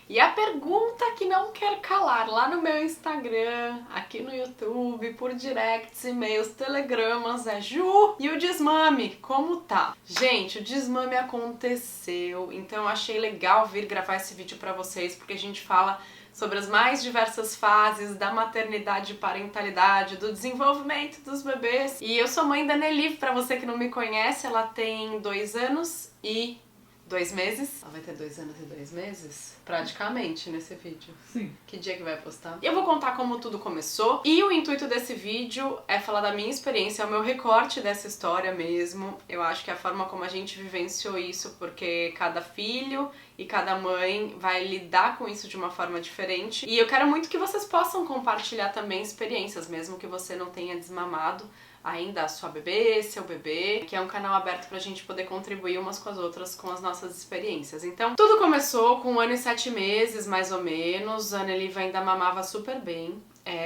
E a pergunta que não quer calar lá no meu Instagram, aqui no YouTube, por directs, e-mails, telegramas é: Ju, e o desmame, como tá? Gente, o desmame aconteceu, então eu achei legal vir gravar esse vídeo pra vocês, porque a gente fala sobre as mais diversas fases da maternidade e parentalidade, do desenvolvimento dos bebês. E eu sou mãe da Nelly, pra você que não me conhece, ela tem 2 anos e 2 meses. Ela vai ter 2 anos e 2 meses? Praticamente nesse vídeo. Sim. Que dia que vai postar? Eu vou contar como tudo começou. E o intuito desse vídeo é falar da minha experiência, é o meu recorte dessa história mesmo. Eu acho que é a forma como a gente vivenciou isso, porque cada filho e cada mãe vai lidar com isso de uma forma diferente. E eu quero muito que vocês possam compartilhar também experiências, mesmo que você não tenha desmamado ainda a sua bebê, seu bebê, que é um canal aberto pra gente poder contribuir umas com as outras com as nossas experiências. Então, tudo começou com 1 ano e 7 meses, mais ou menos. A Nelly ainda mamava super bem.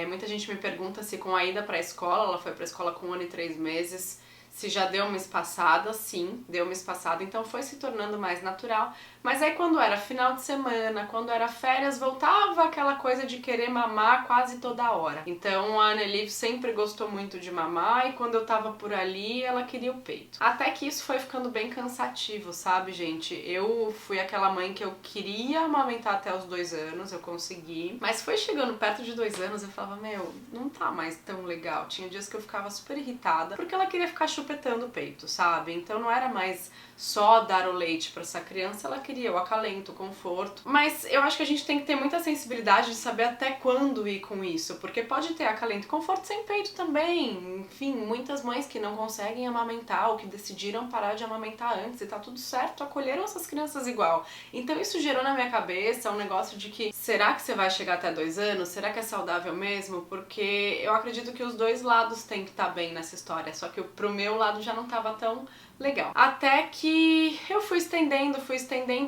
Muita gente me pergunta se com a ida pra escola, ela foi pra escola com 1 ano e 3 meses, se já deu uma espaçada. Sim, deu uma espaçada, então foi se tornando mais natural. Mas aí quando era final de semana, quando era férias, voltava aquela coisa de querer mamar quase toda hora. Então a Nelly sempre gostou muito de mamar e quando eu tava por ali, ela queria o peito. Até que isso foi ficando bem cansativo, sabe, gente? Eu fui aquela mãe que eu queria amamentar até os 2 anos, eu consegui. Mas foi chegando perto de 2 anos, eu falava, meu, não tá mais tão legal. Tinha dias que eu ficava super irritada, porque ela queria ficar chupetando o peito, sabe? Então não era mais só dar o leite pra essa criança, ela queria o acalento, o conforto. Mas eu acho que a gente tem que ter muita sensibilidade de saber até quando ir com isso, porque pode ter acalento e conforto sem peito também. Enfim, muitas mães que não conseguem amamentar ou que decidiram parar de amamentar antes e tá tudo certo, acolheram essas crianças igual. Então isso gerou na minha cabeça um negócio de que, será que você vai chegar até 2 anos? Será que é saudável mesmo? Porque eu acredito que os dois lados têm que estar bem nessa história, só que pro meu lado já não tava tão legal. Até que eu fui estendendo,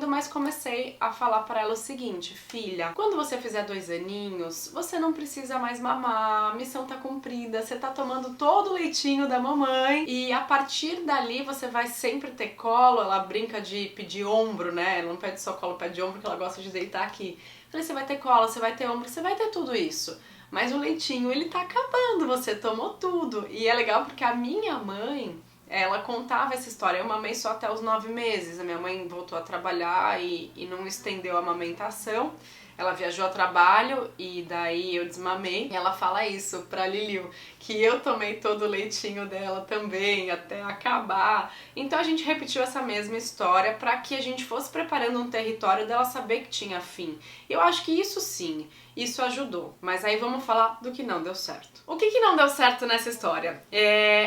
mas comecei a falar pra ela o seguinte: filha, quando você fizer 2 aninhos, você não precisa mais mamar, a missão tá cumprida, você tá tomando todo o leitinho da mamãe e a partir dali você vai sempre ter colo. Ela brinca de pedir ombro, né? Ela não pede só colo, pede ombro, que ela gosta de deitar aqui. Falei, você vai ter colo, você vai ter ombro, você vai ter tudo isso. Mas o leitinho, ele tá acabando, você tomou tudo. E é legal porque a minha mãe, ela contava essa história. Eu mamei só até os 9 meses. A minha mãe voltou a trabalhar e não estendeu a amamentação. Ela viajou a trabalho e daí eu desmamei. E ela fala isso pra Liliu, que eu tomei todo o leitinho dela também, até acabar. Então a gente repetiu essa mesma história pra que a gente fosse preparando um território dela saber que tinha fim. Eu acho que isso sim, isso ajudou. Mas aí vamos falar do que não deu certo. O que não deu certo nessa história?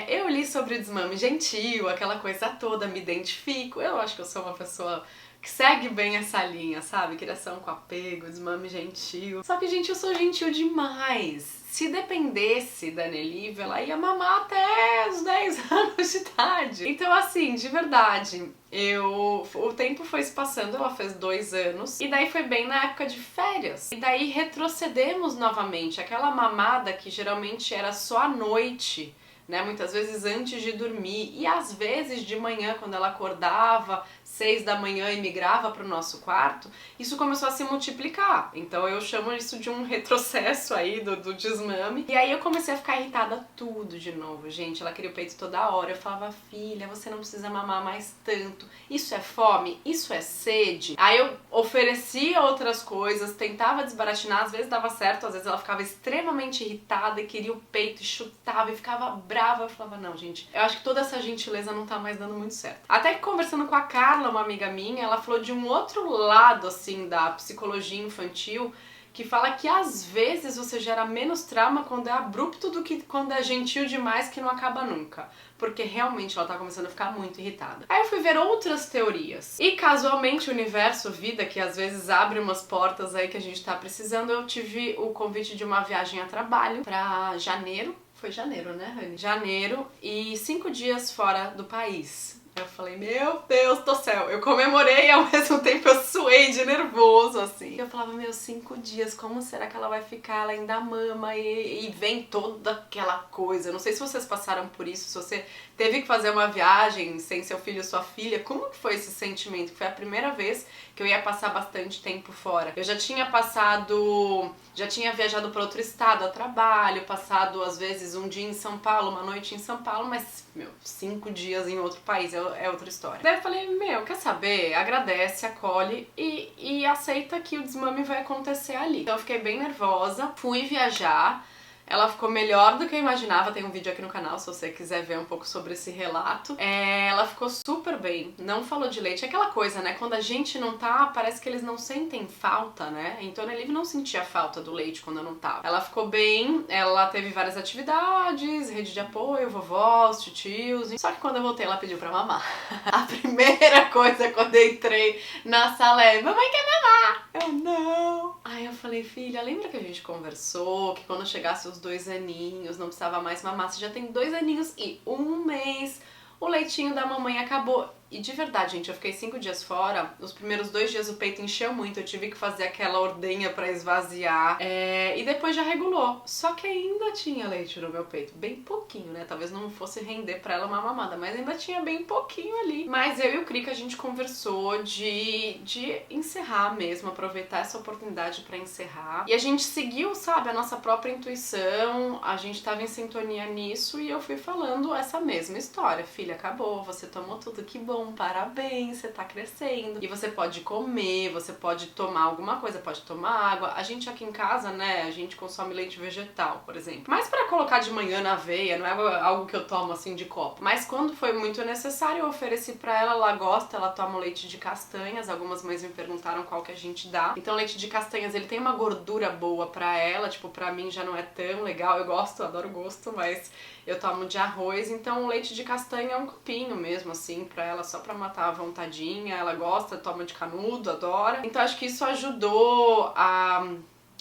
Eu li sobre o desmame gentil, aquela coisa toda, me identifico. Eu acho que eu sou uma pessoa que segue bem essa linha, sabe? Criação com apego, desmame gentil. Só que, gente, eu sou gentil demais. Se dependesse da Nelly, ela ia mamar até os 10 anos de idade. Então, assim, de verdade, o tempo foi se passando, ela fez 2 anos, e daí foi bem na época de férias. E daí retrocedemos novamente, aquela mamada que geralmente era só à noite, né, muitas vezes antes de dormir, e às vezes de manhã, quando ela acordava 6 da manhã e migrava para o nosso quarto, isso começou a se multiplicar. Então eu chamo isso de um retrocesso aí do desmame. E aí eu comecei a ficar irritada tudo de novo, gente. Ela queria o peito toda hora. Eu falava, filha, você não precisa mamar mais tanto. Isso é fome? Isso é sede? Aí eu oferecia outras coisas, tentava desbaratinar, às vezes dava certo, às vezes ela ficava extremamente irritada e queria o peito e chutava e ficava brava. Eu falava, não, gente, eu acho que toda essa gentileza não tá mais dando muito certo. Até que conversando com a Carla, uma amiga minha, ela falou de um outro lado, assim, da psicologia infantil, que fala que às vezes você gera menos trauma quando é abrupto do que quando é gentil demais, que não acaba nunca. Porque realmente ela tá começando a ficar muito irritada. Aí eu fui ver outras teorias. E casualmente o universo, vida, que às vezes abre umas portas aí que a gente tá precisando, eu tive o convite de uma viagem a trabalho pra janeiro. Foi janeiro, né, Rani? Janeiro, e 5 dias fora do país. Eu falei, meu Deus do céu, eu comemorei e ao mesmo tempo eu suei de nervoso, assim. Eu eu falava, meu, 5 dias, como será que ela vai ficar? Ela ainda mama e vem toda aquela coisa. Não sei se vocês passaram por isso, se você teve que fazer uma viagem sem seu filho ou sua filha, como que foi esse sentimento? Foi a primeira vez que eu ia passar bastante tempo fora. Eu já tinha viajado para outro estado a trabalho, passado às vezes um dia em São Paulo, uma noite em São Paulo, mas, meu, 5 dias em outro país é outra história. Daí eu falei, meu, quer saber? Agradece, acolhe e aceita que o desmame vai acontecer ali. Então eu fiquei bem nervosa, fui viajar. Ela ficou melhor do que eu imaginava, tem um vídeo aqui no canal se você quiser ver um pouco sobre esse relato. Ela ficou super bem, não falou de leite. É aquela coisa, né, quando a gente não tá, parece que eles não sentem falta, né? Então a Liv não sentia falta do leite quando eu não tava. Ela ficou bem, ela teve várias atividades, rede de apoio, vovós, titios. Só que quando eu voltei ela pediu pra mamar. A primeira coisa quando eu entrei na sala é, mamãe quer mamar! Eu não! Aí eu falei, filha, lembra que a gente conversou, que quando chegasse os 2 aninhos, não precisava mais mamar, você já tem 2 aninhos e 1 mês, o leitinho da mamãe acabou. E de verdade, gente, eu fiquei 5 dias fora, nos primeiros 2 dias o peito encheu muito, eu tive que fazer aquela ordenha pra esvaziar, e depois já regulou. Só que ainda tinha leite no meu peito, bem pouquinho, né? Talvez não fosse render pra ela uma mamada, mas ainda tinha bem pouquinho ali. Mas eu e o Krika, a gente conversou de encerrar mesmo, aproveitar essa oportunidade pra encerrar. E a gente seguiu, sabe, a nossa própria intuição, a gente tava em sintonia nisso e eu fui falando essa mesma história. Filha, acabou, você tomou tudo, que bom. Parabéns, você tá crescendo. E você pode comer, você pode tomar alguma coisa, pode tomar água. A gente aqui em casa, né, a gente consome leite vegetal, por exemplo. Mas pra colocar de manhã na aveia, não é algo que eu tomo assim de copo. Mas quando foi muito necessário, eu ofereci pra ela, ela gosta, ela toma o leite de castanhas. Algumas mães me perguntaram qual que a gente dá. Então o leite de castanhas, ele tem uma gordura boa pra ela, tipo, pra mim já não é tão legal. Eu gosto, adoro o gosto, mas eu tomo de arroz. Então o leite de castanha é um copinho mesmo, assim, pra ela, só pra matar a vontadinha. Ela gosta, toma de canudo, adora. Então acho que isso ajudou a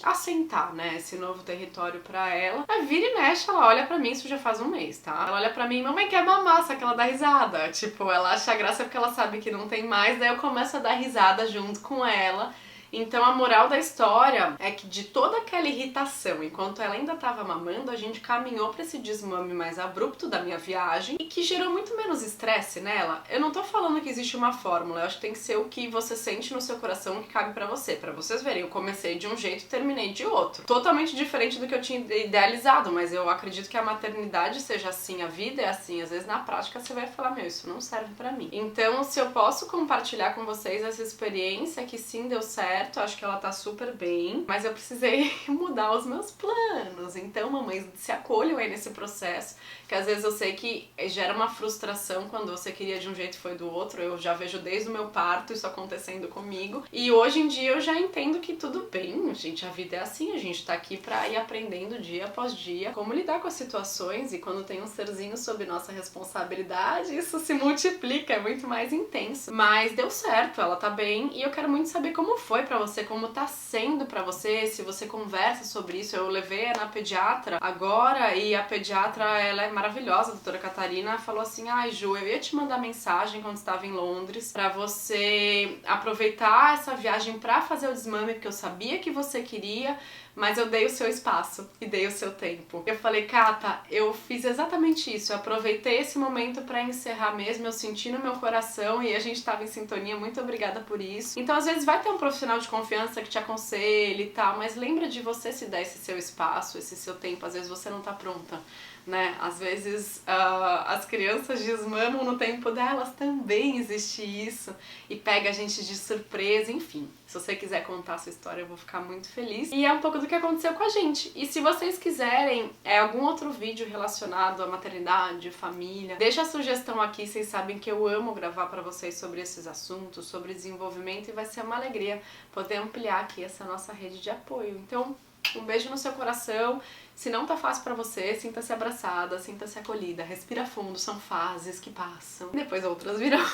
assentar, né, esse novo território pra ela. Aí vira e mexe, ela olha pra mim, isso já faz 1 mês, tá? Ela olha pra mim, mamãe quer mamar, só que ela dá risada. Tipo, ela acha graça porque ela sabe que não tem mais, daí eu começo a dar risada junto com ela. Então a moral da história é que de toda aquela irritação, enquanto ela ainda estava mamando, a gente caminhou para esse desmame mais abrupto da minha viagem e que gerou muito menos estresse nela. Eu não tô falando que existe uma fórmula, eu acho que tem que ser o que você sente no seu coração, o que cabe pra você. Pra vocês verem, eu comecei de um jeito e terminei de outro. Totalmente diferente do que eu tinha idealizado, mas eu acredito que a maternidade seja assim, a vida é assim. Às vezes na prática você vai falar, meu, isso não serve pra mim. Então se eu posso compartilhar com vocês essa experiência que sim deu certo, acho que ela tá super bem, mas eu precisei mudar os meus planos. Então, mamães, se acolham aí nesse processo, que às vezes eu sei que gera uma frustração quando você queria de um jeito e foi do outro. Eu já vejo desde o meu parto isso acontecendo comigo. E hoje em dia eu já entendo que tudo bem, gente, a vida é assim, a gente tá aqui pra ir aprendendo dia após dia como lidar com as situações, e quando tem um serzinho sob nossa responsabilidade, isso se multiplica, é muito mais intenso. Mas deu certo, ela tá bem, e eu quero muito saber como foi pra você, como tá sendo pra você, se você conversa sobre isso. Eu levei na pediatra agora, e a pediatra, ela é maravilhosa, a doutora Catarina, falou assim, ai Ju, eu ia te mandar mensagem quando estava em Londres pra você aproveitar essa viagem pra fazer o desmame, porque eu sabia que você queria, mas eu dei o seu espaço e dei o seu tempo. Eu falei, Cata, eu fiz exatamente isso, eu aproveitei esse momento pra encerrar mesmo, eu senti no meu coração e a gente tava em sintonia, muito obrigada por isso. Então às vezes vai ter um profissional de confiança que te aconselhe e tal, mas lembra de você se dar esse seu espaço, esse seu tempo, às vezes você não tá pronta, né? Às vezes as crianças desmamam no tempo delas, também existe isso, e pega a gente de surpresa, enfim. Se você quiser contar a sua história, eu vou ficar muito feliz. E é um pouco do que aconteceu com a gente. E se vocês quiserem algum outro vídeo relacionado à maternidade, família, deixa a sugestão aqui, vocês sabem que eu amo gravar pra vocês sobre esses assuntos, sobre desenvolvimento, e vai ser uma alegria poder ampliar aqui essa nossa rede de apoio. Então, um beijo no seu coração. Se não tá fácil pra você, sinta-se abraçada, sinta-se acolhida, respira fundo, são fases que passam, depois outras virão.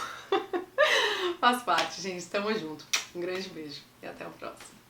Faz parte, gente, tamo junto. Um grande beijo e até o próximo.